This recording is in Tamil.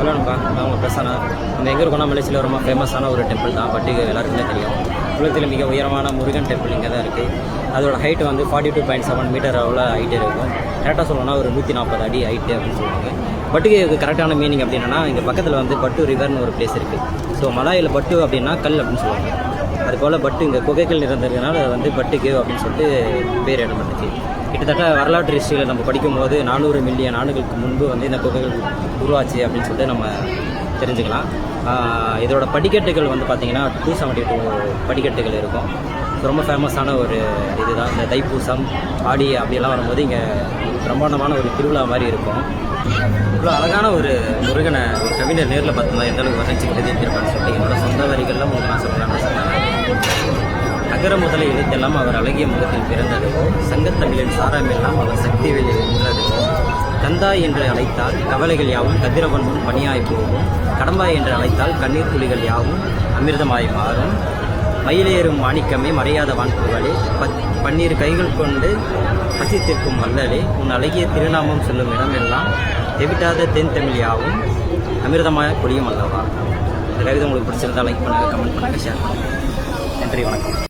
ஹலோ நண்பா, நான் உங்கள் பிரசன்னா. இந்த எங்கே இருக்கோம்னா மலேசியாவில் ரொம்ப ஃபேமஸான ஒரு டெம்பிள் தான். பட் எல்லாருக்குமே தெரியும், உலகத்தில் மிக உயரமான முருகன் டெம்பிள் இங்கே தான் இருக்குது. அதோட ஹைட் வந்து 42.7 மீட்டர் அவ்வளோ ஹைட் இருக்கும். கரெக்டாக சொல்லணும்னா ஒரு 140 அடி ஹைட்டு அப்படின்னு சொல்லுவாங்க. பட்டுக்கு கரெக்டான மீனிங் அப்படின்னா, இங்கே பக்கத்தில் வந்து பட்டு ரிவர்னு ஒரு பிளேஸ் இருக்குது. ஸோ மலாயில் பட்டு அப்படின்னா கல் அப்படின்னு சொல்லுவாங்க. அதுபோல் பட்டு இங்கே குகைகள் இருந்ததுனால வந்து பட்டு கேவ் அப்படின்னு சொல்லிட்டு பேர் இடம்பெற்றுச்சு. கிட்டத்தட்ட வரலாற்று ஹிஸ்ட்ரியில் நம்ம படிக்கும்போது 400 மில்லியன் ஆண்டுகளுக்கு முன்பு வந்து இந்த குகைகள் உருவாச்சு அப்படின்னு சொல்லிட்டு நம்ம தெரிஞ்சுக்கலாம். இதோட படிக்கட்டுகள் வந்து பார்த்திங்கன்னா 272 படிக்கட்டுகள் இருக்கும். ரொம்ப ஃபேமஸான ஒரு இதுதான். இந்த தைப்பூசம் ஆடி அப்படியெல்லாம் வரும்போது இங்கே பிரம்மாண்டமான ஒரு திருவிழா மாதிரி இருக்கும். இவ்வளோ அழகான ஒரு முருகனை ஒரு கவிஞர் நேரில் பார்த்தோம்னா எந்த அளவுக்கு வரைஞ்சி எழுதியிருப்பான்னு சொல்லிட்டு என்னோட சொந்த வரிகளில் உங்களுக்கு நான் சொல்கிறேன்னு சொன்னாங்க. அகர முதல எழுத்தெல்லாம் அவர் அழகிய முகத்தில் பிறந்தது, சங்கத்தமிழின் சாரமெல்லாம் அவர் சக்தி வெளியில் நின்றது. கந்தாய் என்று அழைத்தால் கவலைகள் யாவும் கதிரவன் முன் பணியாய் போகும், கடம்பாய் என்று அழைத்தால் கண்ணீர் துளிகள் யாவும் அமிர்தமாய் மாறும். மயிலேறும் மாணிக்கமே மறையாத வான்புகழே, பன்னீர் கைகள் கொண்டு பசித்திருக்கும் வல்லலே, உன் அழகிய திருநாமம் சொல்லும் இடமெல்லாம் தெவிட்டாத தென் தமிழ் யாவும் அமிர்தமாய் பொழியும் அல்லவா. இந்த கவிதை உங்களுக்கு பிடிச்சிருந்தா லைக் பண்ணுங்கள், கமெண்ட் பண்ணுங்கள், ஷேர் பண்ணுங்கள். நன்றி, வணக்கம்.